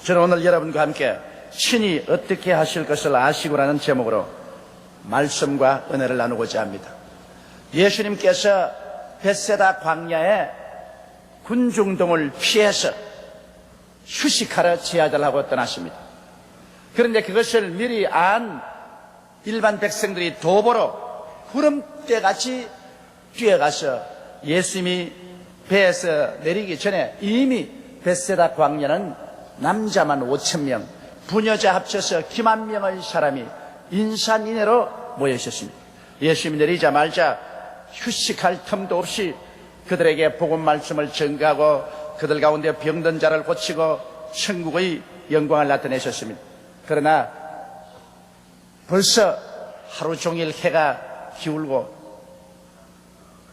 저는 오늘 여러분과 함께 신이 어떻게 하실 것을 아시고라는 제목으로 말씀과 은혜를 나누고자 합니다. 예수님께서 벳세다 광야에 군중동을 피해서 휴식하러 제자들 하고 떠나십니다. 그런데 그것을 미리 안 일반 백성들이 도보로 구름대같이 뛰어가서 예수님이 배에서 내리기 전에 이미 벳세다 광야는 남자만 5,000명, 부녀자 합쳐서 기만 명의 사람이 인산인해로 모여 있었습니다. 예수님이 내리자마자 휴식할 틈도 없이 그들에게 복음 말씀을 전가하고 그들 가운데 병든 자를 고치고 천국의 영광을 나타내셨습니다. 그러나 벌써 하루 종일 해가 기울고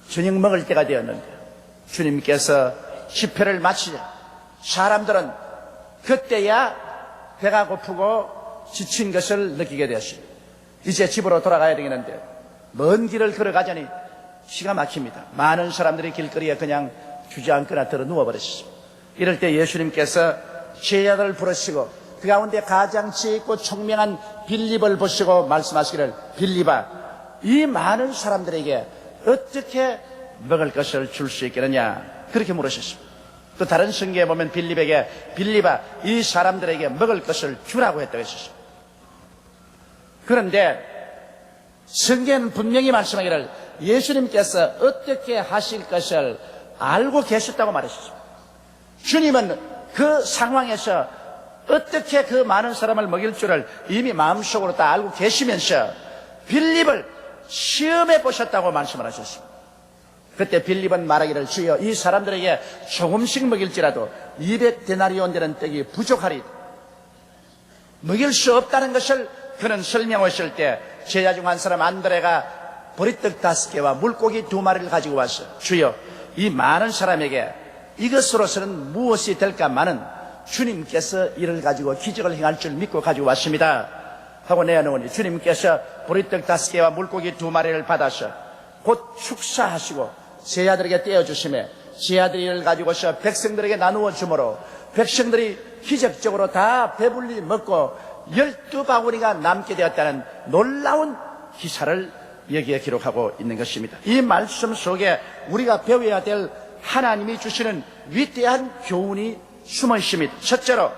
저녁 먹을 때가 되었는데 주님께서 집회를 마치자 사람들은 그때야 배가 고프고 지친 것을 느끼게 되었습니다. 이제 집으로 돌아가야 되겠는데 먼 길을 걸어가자니 기가 막힙니다. 많은 사람들이 길거리에 그냥 주저앉거나 들어 누워버렸습니다. 이럴 때 예수님께서 제자들을 부르시고 그 가운데 가장 지혜 있고 총명한 빌립을 보시고 말씀하시기를, 빌립아, 이 많은 사람들에게 어떻게 먹을 것을 줄 수 있겠느냐, 그렇게 물으셨습니다. 또 다른 성경에 보면 빌립에게, 빌립아, 이 사람들에게 먹을 것을 주라고 했다고 했었습니다. 그런데 성경은 분명히 말씀하기를 예수님께서 어떻게 하실 것을 알고 계셨다고 말했습니다. 주님은 그 상황에서 어떻게 그 많은 사람을 먹일 줄을 이미 마음속으로 다 알고 계시면서 빌립을 시험해 보셨다고 말씀을 하셨습니다. 그때 빌립은 말하기를, 주여, 이 사람들에게 조금씩 먹일지라도 200데나리온 되는 떡이 부족하리. 먹일 수 없다는 것을 그는 설명하실 때 제자 중 한 사람 안드레가 보리떡 5개와 물고기 2마리를 가지고 와서, 주여, 이 많은 사람에게 이것으로서는 무엇이 될까마는 주님께서 이를 가지고 기적을 행할 줄 믿고 가지고 왔습니다 하고 내어놓으니 주님께서 보리떡 5개와 물고기 2마리를 받아서 곧 축사하시고 제자들에게 떼어주시며 제자들이 이를 가지고서 백성들에게 나누어 주므로 백성들이 기적적으로 다 배불리 먹고 12바구니가 남게 되었다는 놀라운 기사를 여기에 기록하고 있는 것입니다. 이 말씀 속에 우리가 배워야 될 하나님이 주시는 위대한 교훈이 숨어 있습니다. 첫째로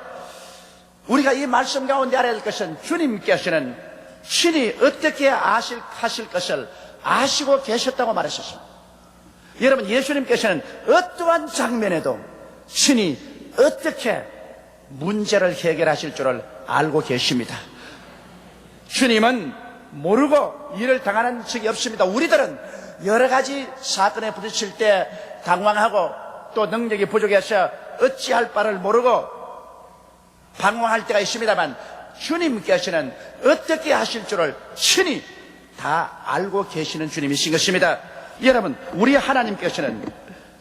우리가 이 말씀 가운데 알아야 될 것은 주님께서는 신이 어떻게 하실 것을 아시고 계셨다고 말하셨습니다. 여러분, 예수님께서는 어떠한 장면에도 신이 어떻게 문제를 해결하실 줄을 알고 계십니다. 주님은 모르고 일을 당하는 적이 없습니다. 우리들은 여러 가지 사건에 부딪힐 때 당황하고 또 능력이 부족해서 어찌할 바를 모르고 방황할 때가 있습니다만 주님께서는 어떻게 하실 줄을 친히 다 알고 계시는 주님이신 것입니다. 여러분, 우리 하나님께서는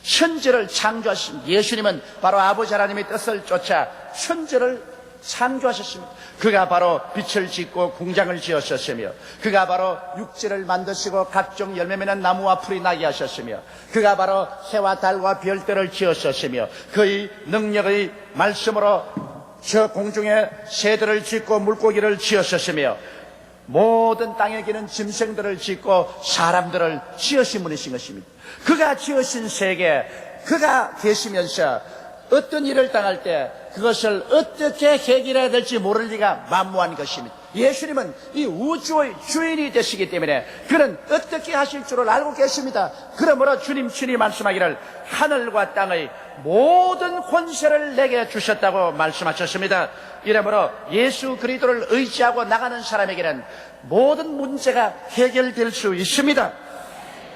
천지를 창조하신, 예수님은 바로 아버지 하나님의 뜻을 쫓아 천지를 창조하셨습니다. 그가 바로 빛을 짓고 궁장을 지으셨으며 그가 바로 육지를 만드시고 각종 열매 맺는 나무와 풀이 나게 하셨으며 그가 바로 해와 달과 별들을 지으셨으며 그의 능력의 말씀으로 저 공중에 새들을 짓고 물고기를 지으셨으며 모든 땅에 기는 짐승들을 짓고 사람들을 지으신 분이신 것입니다. 그가 지으신 세계, 그가 계시면서 어떤 일을 당할 때 그것을 어떻게 해결해야 될지 모를 리가 만무한 것입니다. 예수님은 이 우주의 주인이 되시기 때문에 그는 어떻게 하실 줄을 알고 계십니다. 그러므로 주님 친히 말씀하기를, 하늘과 땅의 모든 권세를 내게 주셨다고 말씀하셨습니다. 이러므로 예수 그리스도를 의지하고 나가는 사람에게는 모든 문제가 해결될 수 있습니다.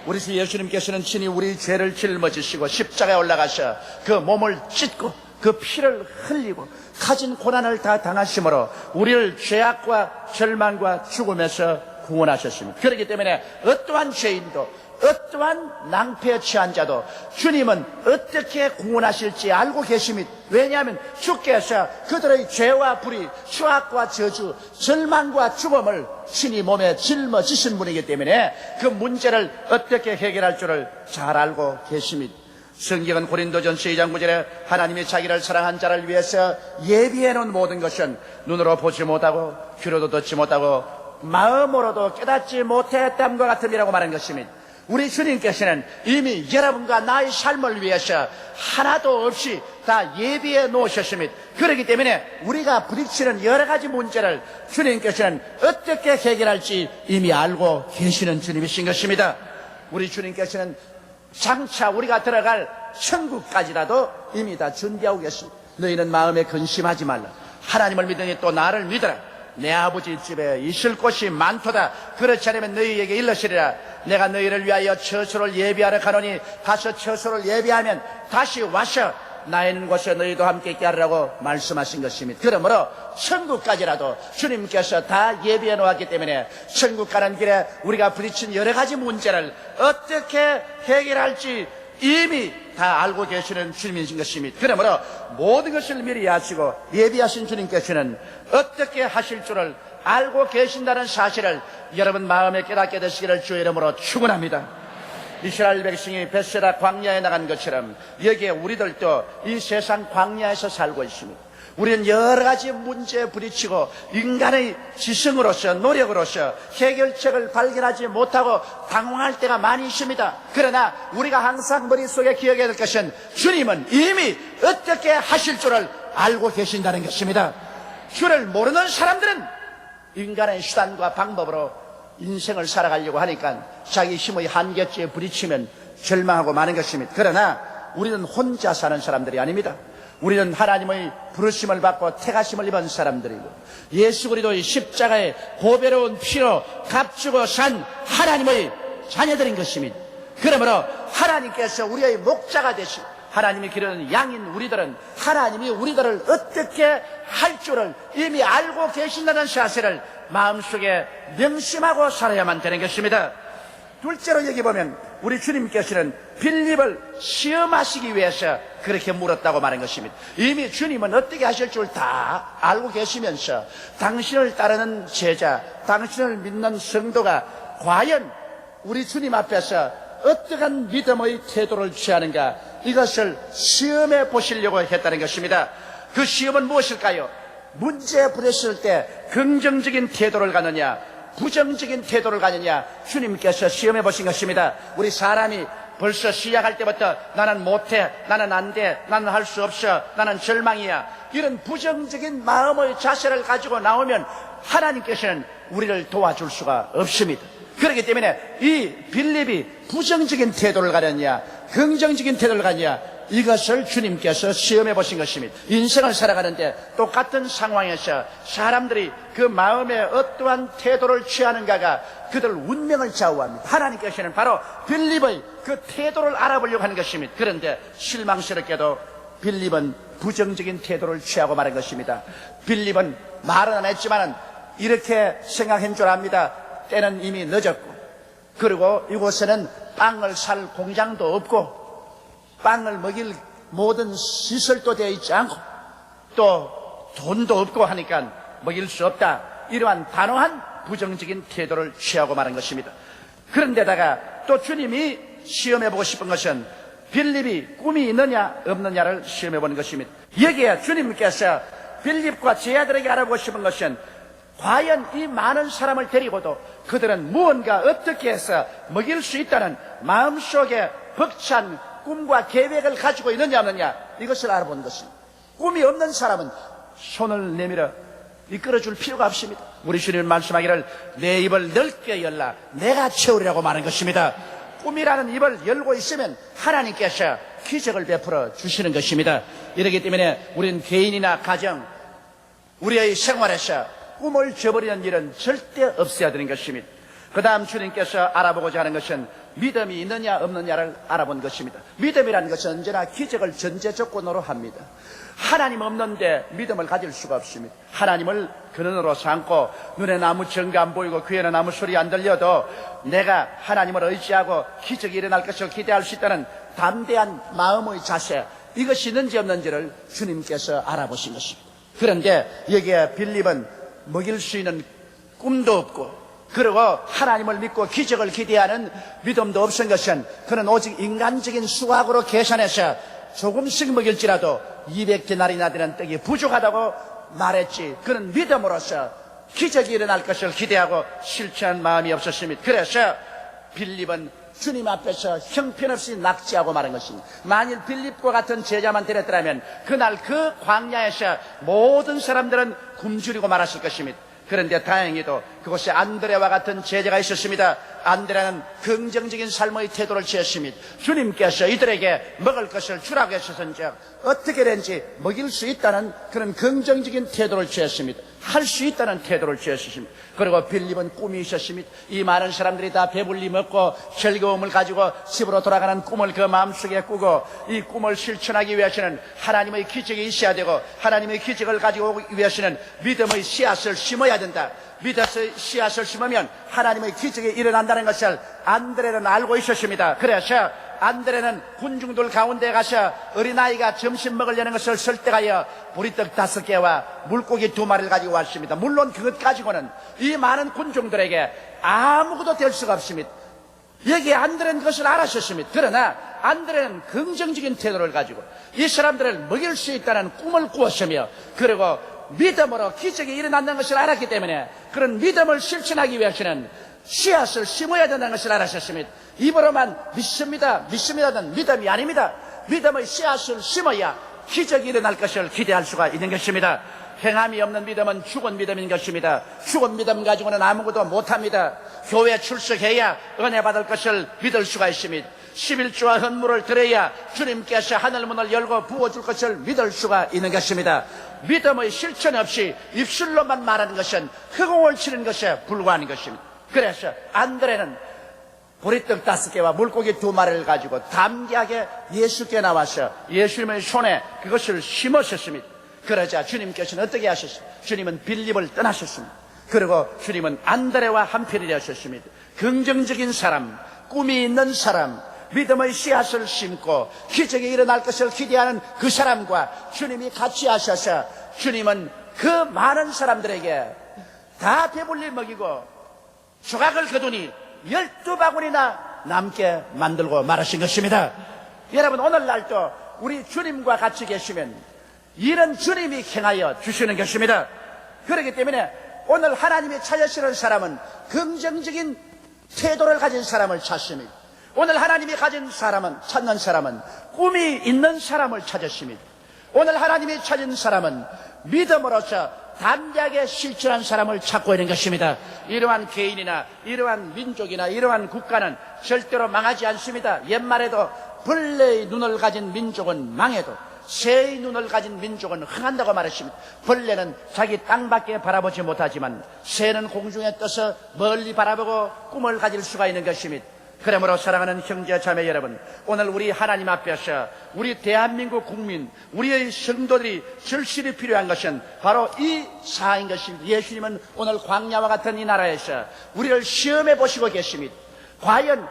우리 주 예수님께서는 친히 우리 죄를 짊어지시고 십자가에 올라가셔 그 몸을 찢고 그 피를 흘리고 가진 고난을 다 당하심으로 우리를 죄악과 절망과 죽음에서 구원하셨습니다. 그렇기 때문에 어떠한 죄인도 어떠한 낭패에 처한 자도 주님은 어떻게 구원하실지 알고 계십니다. 왜냐하면 주께서 그들의 죄와 불의, 추악과 저주, 절망과 죽음을 친히 몸에 짊어지신 분이기 때문에 그 문제를 어떻게 해결할 줄을 잘 알고 계십니다. 성경은 고린도전서 2장 9절에 하나님이 자기를 사랑한 자를 위해서 예비해 놓은 모든 것은 눈으로 보지 못하고 귀로도 듣지 못하고 마음으로도 깨닫지 못했담과 같음이라고 말한 것입니다. 우리 주님께서는 이미 여러분과 나의 삶을 위해서 하나도 없이 다 예비해 놓으셨습니다. 그렇기 때문에 우리가 부딪히는 여러 가지 문제를 주님께서는 어떻게 해결할지 이미 알고 계시는 주님이신 것입니다. 우리 주님께서는 장차 우리가 들어갈 천국까지라도 이미 다 준비하고 계십니다. 너희는 마음에 근심하지 말라. 하나님을 믿으니 또 나를 믿어라. 내 아버지 집에 있을 곳이 많도다. 그렇지 않으면 너희에게 일러시리라. 내가 너희를 위하여 처소를 예비하러 가노니 가서 처소를 예비하면 다시 와서 나 있는 곳에 너희도 함께 있게 하라고 말씀하신 것입니다. 그러므로 천국까지라도 주님께서 다 예비해 놓았기 때문에 천국 가는 길에 우리가 부딪힌 여러 가지 문제를 어떻게 해결할지 이미 다 알고 계시는 주님이신 것입니다. 그러므로 모든 것을 미리 아시고 예비하신 주님께서는 어떻게 하실 줄을 알고 계신다는 사실을 여러분 마음에 깨닫게 되시기를 주의 이름으로 축원합니다. 이스라엘 백성이 베세라 광야에 나간 것처럼 여기에 우리들도 이 세상 광야에서 살고 있습니다. 우리는 여러 가지 문제에 부딪히고 인간의 지성으로서 노력으로서 해결책을 발견하지 못하고 당황할 때가 많이 있습니다. 그러나 우리가 항상 머릿속에 기억해야 될 것은 주님은 이미 어떻게 하실 줄을 알고 계신다는 것입니다. 주를 모르는 사람들은 인간의 수단과 방법으로 인생을 살아가려고 하니까 자기 힘의 한계치에 부딪히면 절망하고 마는 것입니다. 그러나 우리는 혼자 사는 사람들이 아닙니다. 우리는 하나님의 부르심을 받고 택하심을 입은 사람들이고 예수 그리스도의 십자가의 보배로운 피로 값주고 산 하나님의 자녀들인 것입니다. 그러므로 하나님께서 우리의 목자가 되시고 하나님이 기르는 양인 우리들은 하나님이 우리들을 어떻게 할 줄을 이미 알고 계신다는 사실을 마음속에 명심하고 살아야만 되는 것입니다. 둘째로 여기 보면 우리 주님께서는 빌립을 시험하시기 위해서 그렇게 물었다고 말한 것입니다. 이미 주님은 어떻게 하실 줄 다 알고 계시면서 당신을 따르는 제자, 당신을 믿는 성도가 과연 우리 주님 앞에서 어떠한 믿음의 태도를 취하는가, 이것을 시험해 보시려고 했다는 것입니다. 그 시험은 무엇일까요? 문제에 부딪힐 때 긍정적인 태도를 가느냐 부정적인 태도를 가느냐 주님께서 시험해 보신 것입니다. 우리 사람이 벌써 시작할 때부터 나는 못해, 나는 안 돼, 나는 할 수 없어, 나는 절망이야, 이런 부정적인 마음의 자세를 가지고 나오면 하나님께서는 우리를 도와줄 수가 없습니다. 그렇기 때문에 이 빌립이 부정적인 태도를 가느냐 긍정적인 태도를 가느냐, 이것을 주님께서 시험해 보신 것입니다. 인생을 살아가는데 똑같은 상황에서 사람들이 그 마음에 어떠한 태도를 취하는가가 그들 운명을 좌우합니다. 하나님께서는 바로 빌립의 그 태도를 알아보려고 하는 것입니다. 그런데 실망스럽게도 빌립은 부정적인 태도를 취하고 말한 것입니다. 빌립은 말은 안 했지만 이렇게 생각한 줄 압니다. 때는 이미 늦었고, 그리고 이곳에는 빵을 살 공장도 없고 빵을 먹일 모든 시설도 되어 있지 않고 또 돈도 없고 하니까 먹일 수 없다, 이러한 단호한 부정적인 태도를 취하고 말한 것입니다. 그런데다가 또 주님이 시험해보고 싶은 것은 빌립이 꿈이 있느냐 없느냐를 시험해보는 것입니다. 여기에 주님께서 빌립과 제자들에게 알아보고 싶은 것은 과연 이 많은 사람을 데리고도 그들은 무언가 어떻게 해서 먹일 수 있다는 마음속에 벅찬 꿈과 계획을 가지고 있느냐 없느냐, 이것을 알아보는 것입니다. 꿈이 없는 사람은 손을 내밀어 이끌어줄 필요가 없습니다. 우리 주님은 말씀하기를 내 입을 넓게 열라 내가 채우리라고 말하는 것입니다. 꿈이라는 입을 열고 있으면 하나님께서 기적을 베풀어 주시는 것입니다. 이렇기 때문에 우리는 개인이나 가정, 우리의 생활에서 꿈을 저버리는 일은 절대 없어야 되는 것입니다. 그 다음 주님께서 알아보고자 하는 것은 믿음이 있느냐 없느냐를 알아본 것입니다. 믿음이라는 것은 언제나 기적을 전제 조건으로 합니다. 하나님 없는데 믿음을 가질 수가 없습니다. 하나님을 근원으로 삼고 눈에 아무 증거 안 보이고 귀에는 아무 소리 안 들려도 내가 하나님을 의지하고 기적이 일어날 것을 기대할 수 있다는 담대한 마음의 자세, 이것이 있는지 없는지를 주님께서 알아보신 것입니다. 그런데 여기에 빌립은 먹일 수 있는 꿈도 없고 그리고 하나님을 믿고 기적을 기대하는 믿음도 없은 것은 그는 오직 인간적인 수학으로 계산해서 조금씩 먹일지라도 200데나리나 되는 떡이 부족하다고 말했지. 그는 믿음으로써 기적이 일어날 것을 기대하고 실천한 마음이 없었습니다. 그래서 빌립은 주님 앞에서 형편없이 낙지하고 말한 것입니다. 만일 빌립과 같은 제자만 데렸더라면 그날 그 광야에서 모든 사람들은 굶주리고 말았을 것입니다. 그런데 다행히도 그곳에 안드레와 같은 제자가 있었습니다. 안드레는 긍정적인 삶의 태도를 취했습니다. 주님께서 이들에게 먹을 것을 주라고 하셨은즉 어떻게든지 먹일 수 있다는 그런 긍정적인 태도를 취했습니다. 할 수 있다는 태도를 취했습니다. 그리고 빌립은 꿈이 있었습니다. 이 많은 사람들이 다 배불리 먹고 즐거움을 가지고 집으로 돌아가는 꿈을 그 마음속에 꾸고 이 꿈을 실천하기 위해서는 하나님의 기적이 있어야 되고 하나님의 기적을 가지고 오기 위해서는 믿음의 씨앗을 심어야 된다. 믿음의 씨앗을 심으면 하나님의 기적이 일어난다는 것을 안드레는 알고 있었습니다. 그래서 안드레는 군중들 가운데 가서 어린아이가 점심 먹으려는 것을 설득하여 보리떡 5개와 물고기 2마리를 가지고 왔습니다. 물론 그것 가지고는 이 많은 군중들에게 아무것도 될 수가 없습니다. 여기에 안드레는 그것을 알았었습니다. 그러나 안드레는 긍정적인 태도를 가지고 이 사람들을 먹일 수 있다는 꿈을 꾸었으며 그리고 믿음으로 기적이 일어난다는 것을 알았기 때문에 그런 믿음을 실천하기 위해서는 씨앗을 심어야 된다는 것을 알았었습니다. 입으로만 믿습니다는 믿음이 아닙니다. 믿음의 씨앗을 심어야 기적이 일어날 것을 기대할 수가 있는 것입니다. 행함이 없는 믿음은 죽은 믿음인 것입니다. 죽은 믿음 가지고는 아무것도 못합니다. 교회 출석해야 은혜 받을 것을 믿을 수가 있습니다. 11조와 헌물을 드려야 주님께서 하늘문을 열고 부어줄 것을 믿을 수가 있는 것입니다. 믿음의 실천 없이 입술로만 말하는 것은 허공을 치는 것에 불과한 것입니다. 그래서 안드레는 보리떡 5개와 물고기 2마리를 가지고 담대하게 예수께 나와서 예수님의 손에 그것을 심으셨습니다. 그러자 주님께서는 어떻게 하셨습니까? 주님은 빌립을 떠나셨습니다. 그리고 주님은 안드레와 한편이 되셨습니다. 긍정적인 사람, 꿈이 있는 사람, 믿음의 씨앗을 심고 기적이 일어날 것을 기대하는 그 사람과 주님이 같이 하셔서 주님은 그 많은 사람들에게 다 배불리 먹이고 조각을 거두니 12바구니나 남게 만들고 말하신 것입니다. 여러분 오늘날도 우리 주님과 같이 계시면 이런 주님이 행하여 주시는 것입니다. 그렇기 때문에 오늘 하나님이 찾으시는 사람은 긍정적인 태도를 가진 사람을 찾습니다. 오늘 하나님이 찾는 사람은 꿈이 있는 사람을 찾으십니다. 오늘 하나님이 찾은 사람은 믿음으로서 담대하게 실천한 사람을 찾고 있는 것입니다. 이러한 개인이나 이러한 민족이나 이러한 국가는 절대로 망하지 않습니다. 옛말에도 벌레의 눈을 가진 민족은 망해도 새의 눈을 가진 민족은 흥한다고 말했습니다. 벌레는 자기 땅밖에 바라보지 못하지만 새는 공중에 떠서 멀리 바라보고 꿈을 가질 수가 있는 것입니다. 그러므로 사랑하는 형제 자매 여러분, 오늘 우리 하나님 앞에서 우리 대한민국 국민, 우리의 성도들이 절실히 필요한 것은 바로 이 사항인 것입니다. 예수님은 오늘 광야와 같은 이 나라에서 우리를 시험해 보시고 계십니다. 과연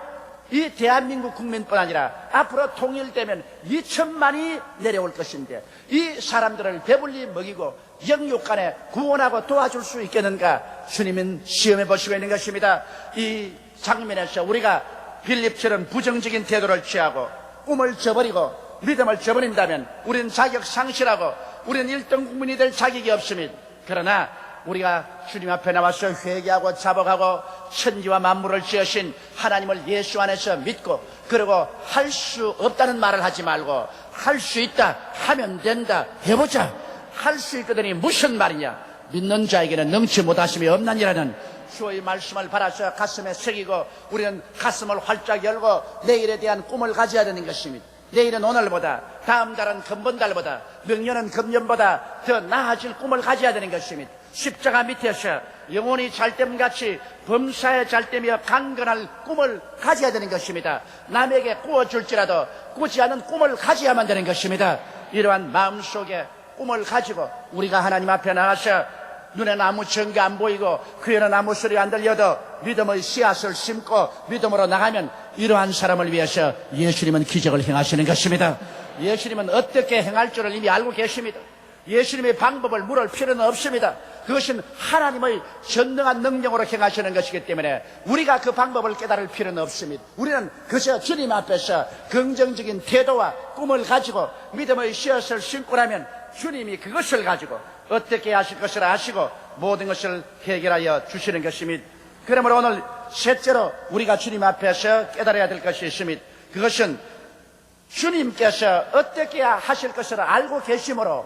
이 대한민국 국민뿐 아니라 앞으로 통일되면 2천만이 내려올 것인데 이 사람들을 배불리 먹이고 영육간에 구원하고 도와줄 수 있겠는가? 주님은 시험해 보시고 있는 것입니다. 이 장면에서 우리가 빌립처럼 부정적인 태도를 취하고 꿈을 저버리고 믿음을 저버린다면 우리는 자격 상실하고 우리는 1등 국민이 될 자격이 없습니다. 그러나 우리가 주님 앞에 나와서 회개하고 자복하고 천지와 만물을 지으신 하나님을 예수 안에서 믿고 그리고 할 수 없다는 말을 하지 말고 할 수 있다, 하면 된다, 해보자. 할 수 있거든이 무슨 말이냐? 믿는 자에게는 능치 못하심이 없나니라는 주의 말씀을 받아서 가슴에 새기고 우리는 가슴을 활짝 열고 내일에 대한 꿈을 가져야 되는 것입니다. 내일은 오늘보다, 다음 달은 금번달보다, 명년은 금년보다 더 나아질 꿈을 가져야 되는 것입니다. 십자가 밑에서 영혼이 잘됨같이 범사에 잘되며 강건할 꿈을 가져야 되는 것입니다. 남에게 꾸어줄지라도 꾸지 않은 꿈을 가져야만 되는 것입니다. 이러한 마음속에 꿈을 가지고 우리가 하나님 앞에 나가서 눈에는 아무 전개 안 보이고 귀에는 아무 소리 안 들려도 믿음의 씨앗을 심고 믿음으로 나가면 이러한 사람을 위해서 예수님은 기적을 행하시는 것입니다. 예수님은 어떻게 행할 줄을 이미 알고 계십니다. 예수님의 방법을 물을 필요는 없습니다. 그것은 하나님의 전능한 능력으로 행하시는 것이기 때문에 우리가 그 방법을 깨달을 필요는 없습니다. 우리는 그저 주님 앞에서 긍정적인 태도와 꿈을 가지고 믿음의 씨앗을 심고 나면 주님이 그것을 가지고 어떻게 하실 것을 아시고 모든 것을 해결하여 주시는 것입니다. 그러므로 오늘 셋째로 우리가 주님 앞에서 깨달아야 될 것이 있습니다. 그것은 주님께서 어떻게 하실 것을 알고 계심으로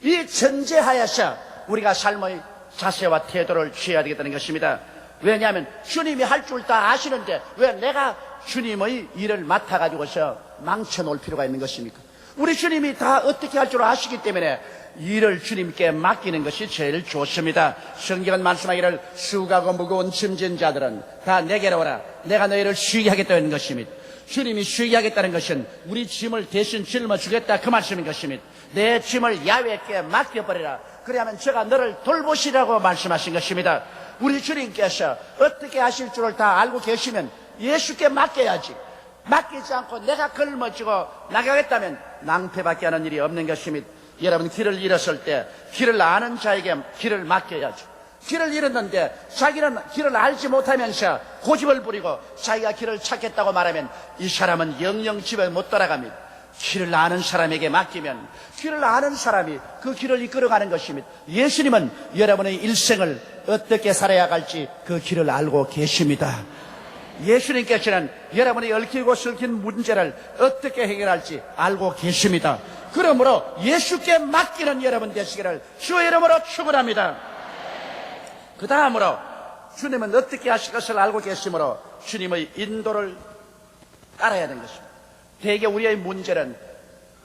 이 전제하에서 우리가 삶의 자세와 태도를 취해야 되겠다는 것입니다. 왜냐하면 주님이 할 줄 다 아시는데 왜 내가 주님의 일을 맡아가지고서 망쳐놓을 필요가 있는 것입니까? 우리 주님이 다 어떻게 할 줄 아시기 때문에 일을 주님께 맡기는 것이 제일 좋습니다. 성경은 말씀하기를 수고하고 무거운 짐진 자들은 다 내게로 오라. 내가 너희를 쉬게 하겠다는 것입니다. 주님이 쉬게 하겠다는 것은 우리 짐을 대신 짊어주겠다 그 말씀인 것입니다. 내 짐을 야훼께 맡겨버리라. 그래야만 제가 너를 돌보시라고 말씀하신 것입니다. 우리 주님께서 어떻게 하실 줄을 다 알고 계시면 예수께 맡겨야지. 맡기지 않고 내가 걸머쥐고 나가겠다면 낭패밖에 하는 일이 없는 것입니다. 여러분, 길을 잃었을 때 길을 아는 자에게 길을 맡겨야죠. 길을 잃었는데 자기는 길을 알지 못하면서 고집을 부리고 자기가 길을 찾겠다고 말하면 이 사람은 영영 집에 못 돌아갑니다. 길을 아는 사람에게 맡기면 길을 아는 사람이 그 길을 이끌어가는 것입니다. 예수님은 여러분의 일생을 어떻게 살아야 할지 그 길을 알고 계십니다. 예수님께서는 여러분이 얽히고 설킨 문제를 어떻게 해결할지 알고 계십니다. 그러므로 예수께 맡기는 여러분 되시기를 주의 이름으로 축원합니다. 그 다음으로 주님은 어떻게 하실 것을 알고 계시므로 주님의 인도를 따라야 하는 것입니다. 대개 우리의 문제는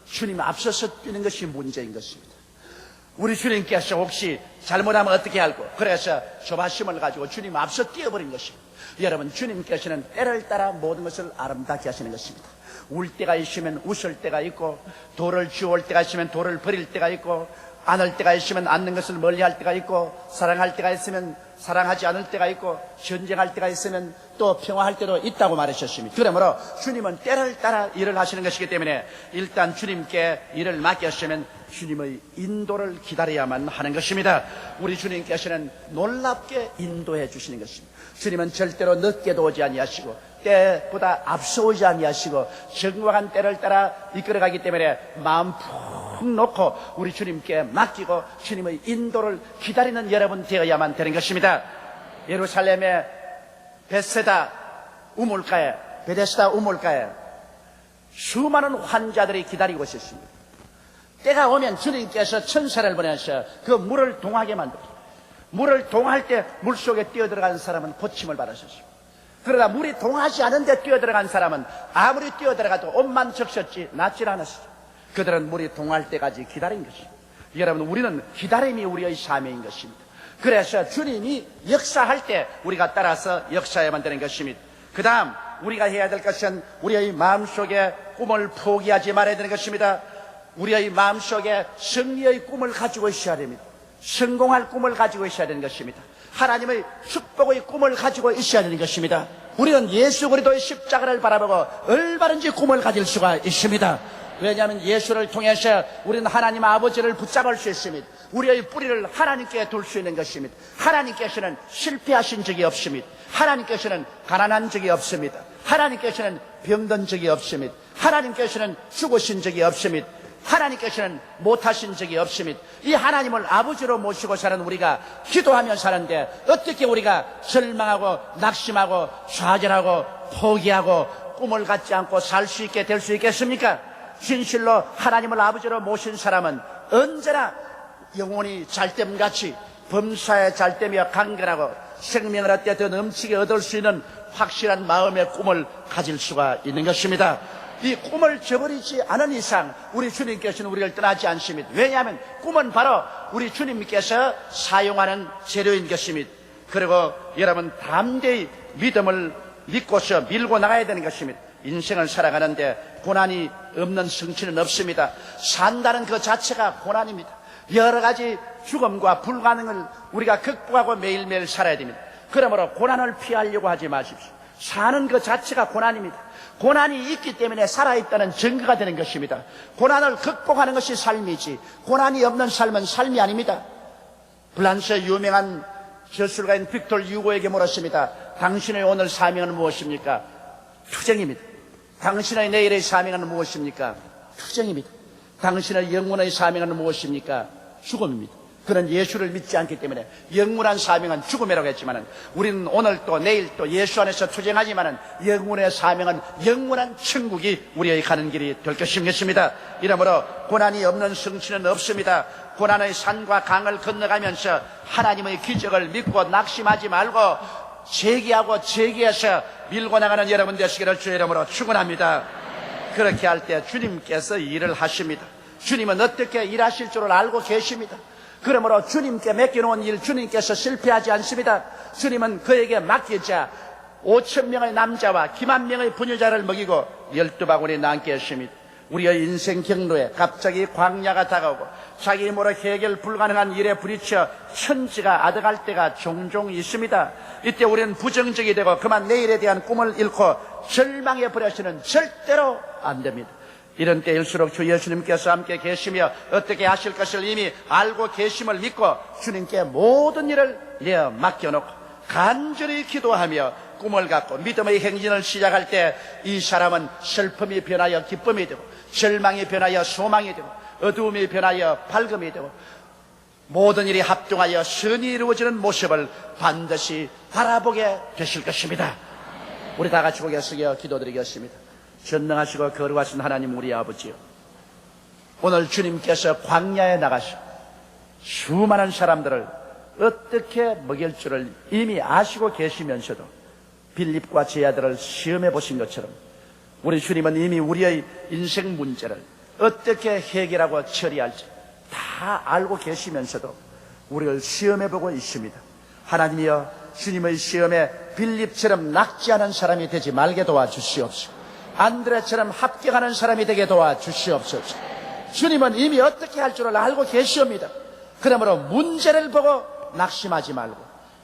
주님 앞서서 뛰는 것이 문제인 것입니다. 우리 주님께서 혹시 잘못하면 어떻게 할고 그래서 조바심을 가지고 주님 앞서 뛰어버린 것입니다. 여러분, 주님께서는 때를 따라 모든 것을 아름답게 하시는 것입니다. 울 때가 있으면 웃을 때가 있고 돌을 주울 때가 있으면 돌을 버릴 때가 있고 안을 때가 있으면 않는 것을 멀리할 때가 있고 사랑할 때가 있으면 사랑하지 않을 때가 있고 전쟁할 때가 있으면 또 평화할 때도 있다고 말하셨습니다. 그러므로 주님은 때를 따라 일을 하시는 것이기 때문에 일단 주님께 일을 맡겼으면 주님의 인도를 기다려야만 하는 것입니다. 우리 주님께서는 놀랍게 인도해 주시는 것입니다. 주님은 절대로 늦게도 오지 아니하시고 때보다 앞서 오지 아니하시고 정확한 때를 따라 이끌어가기 때문에 마음 푹 놓고 우리 주님께 맡기고 주님의 인도를 기다리는 여러분 되어야만 되는 것입니다. 예루살렘의 베데스다 우물가에 수많은 환자들이 기다리고 있었습니다. 때가 오면 주님께서 천사를 보내서 그 물을 동하게 만들었습니다. 물을 동할 때 물속에 뛰어들어간 사람은 고침을 받으셨습니다. 그러나 물이 동하지 않은데 뛰어들어간 사람은 아무리 뛰어들어가도 옷만 적셨지 낫질 않았습니다. 그들은 물이 동할 때까지 기다린 것입니다. 여러분, 우리는 기다림이 우리의 삶인 것입니다. 그래서 주님이 역사할 때 우리가 따라서 역사해야만 되는 것입니다. 그 다음 우리가 해야 될 것은 우리의 마음속에 꿈을 포기하지 말아야 되는 것입니다. 우리의 마음속에 승리의 꿈을 가지고 있어야 됩니다. 성공할 꿈을 가지고 있어야 되는 것입니다. 하나님의 축복의 꿈을 가지고 있어야 되는 것입니다. 우리는 예수 그리스도의 십자가를 바라보고 얼마든지 꿈을 가질 수가 있습니다. 왜냐하면 예수를 통해서 우리는 하나님 아버지를 붙잡을 수 있습니다. 우리의 뿌리를 하나님께 둘 수 있는 것입니다. 하나님께서는 실패하신 적이 없습니다. 하나님께서는 가난한 적이 없습니다. 하나님께서는 병든 적이 없습니다. 하나님께서는 죽으신 적이 없습니다. 하나님께서는 못하신 적이 없습니다. 이 하나님을 아버지로 모시고 사는 우리가 기도하며 사는데 어떻게 우리가 절망하고 낙심하고 좌절하고 포기하고 꿈을 갖지 않고 살 수 있게 될 수 있겠습니까? 진실로 하나님을 아버지로 모신 사람은 언제나 영혼이 잘됨같이 범사에 잘되며 강건하고 생명을 얻되 더 넘치게 얻을 수 있는 확실한 마음의 꿈을 가질 수가 있는 것입니다. 이 꿈을 저버리지 않은 이상 우리 주님께서는 우리를 떠나지 않습니다. 왜냐하면 꿈은 바로 우리 주님께서 사용하는 재료인 것입니다. 그리고 여러분, 담대히 믿음을 믿고서 밀고 나가야 되는 것입니다. 인생을 살아가는데 고난이 없는 성취는 없습니다. 산다는 그 자체가 고난입니다. 여러 가지 죽음과 불가능을 우리가 극복하고 매일매일 살아야 됩니다. 그러므로 고난을 피하려고 하지 마십시오. 사는 그 자체가 고난입니다. 고난이 있기 때문에 살아있다는 증거가 되는 것입니다. 고난을 극복하는 것이 삶이지 고난이 없는 삶은 삶이 아닙니다. 프랑스의 유명한 저술가인 빅tor 유고에게 물었습니다. 당신의 오늘 사명은 무엇입니까? 투쟁입니다. 당신의 내일의 사명은 무엇입니까? 투쟁입니다. 당신의 영혼의 사명은 무엇입니까? 죽음입니다. 그는 예수를 믿지 않기 때문에 영원한 사명은 죽음이라고 했지만 우리는 오늘 또 내일 또 예수 안에서 투쟁하지만 영혼의 사명은 영원한 천국이 우리의 가는 길이 될 것입니다. 이러므로 고난이 없는 성취는 없습니다. 고난의 산과 강을 건너가면서 하나님의 기적을 믿고 낙심하지 말고 제기하고 제기해서 밀고 나가는 여러분 되시기를 주의 이름으로 축원합니다. 그렇게 할 때 주님께서 일을 하십니다. 주님은 어떻게 일하실 줄을 알고 계십니다. 그러므로 주님께 맡겨놓은 일 주님께서 실패하지 않습니다. 주님은 그에게 맡기자 5,000명의 남자와 기만 명의 부녀자를 먹이고 12바구니 남게 하십니다. 우리의 인생 경로에 갑자기 광야가 다가오고 자기 힘으로 해결 불가능한 일에 부딪혀 천지가 아득할 때가 종종 있습니다. 이때 우리는 부정적이 되고 그만 내일에 대한 꿈을 잃고 절망해 버려서는 절대로 안 됩니다. 이런 때일수록 주 예수님께서 함께 계시며 어떻게 하실 것을 이미 알고 계심을 믿고 주님께 모든 일을 내어 맡겨놓고 간절히 기도하며 꿈을 갖고 믿음의 행진을 시작할 때 이 사람은 슬픔이 변하여 기쁨이 되고 절망이 변하여 소망이 되고 어두움이 변하여 밝음이 되고 모든 일이 합동하여 선이 이루어지는 모습을 반드시 바라보게 되실 것입니다. 우리 다 같이 고개 숙여 기도드리겠습니다. 전능하시고 거룩하신 하나님 우리 아버지요, 오늘 주님께서 광야에 나가셔 수많은 사람들을 어떻게 먹일 줄을 이미 아시고 계시면서도 빌립과 제 아들을 시험해 보신 것처럼 우리 주님은 이미 우리의 인생 문제를 어떻게 해결하고 처리할지 다 알고 계시면서도 우리를 시험해 보고 있습니다. 하나님이여, 주님의 시험에 빌립처럼 낙지하는 사람이 되지 말게 도와주시옵소서. 안드레처럼 합격하는 사람이 되게 도와주시옵소서. 주님은 이미 어떻게 할 줄을 알고 계시옵니다. 그러므로 문제를 보고 낙심하지 말고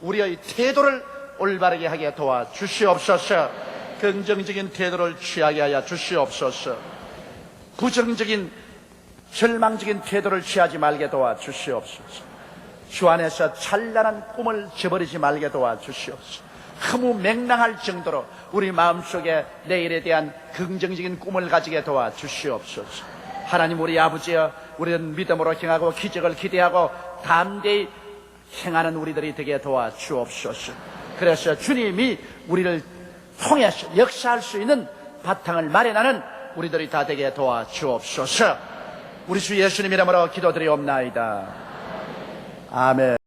우리의 태도를 올바르게 하게 도와주시옵소서. 긍정적인 태도를 취하게 하여 주시옵소서. 부정적인 절망적인 태도를 취하지 말게 도와주시옵소서. 주 안에서 찬란한 꿈을 저버리지 말게 도와주시옵소서. 너무 맹랑할 정도로 우리 마음속에 내일에 대한 긍정적인 꿈을 가지게 도와주시옵소서. 하나님 우리 아버지여, 우리는 믿음으로 행하고 기적을 기대하고 담대히 행하는 우리들이 되게 도와주옵소서. 그래서 주님이 우리를 통해서 역사할 수 있는 바탕을 마련하는 우리들이 다 되게 도와주옵소서. 우리 주 예수님 이름으로 기도드리옵나이다. 아멘.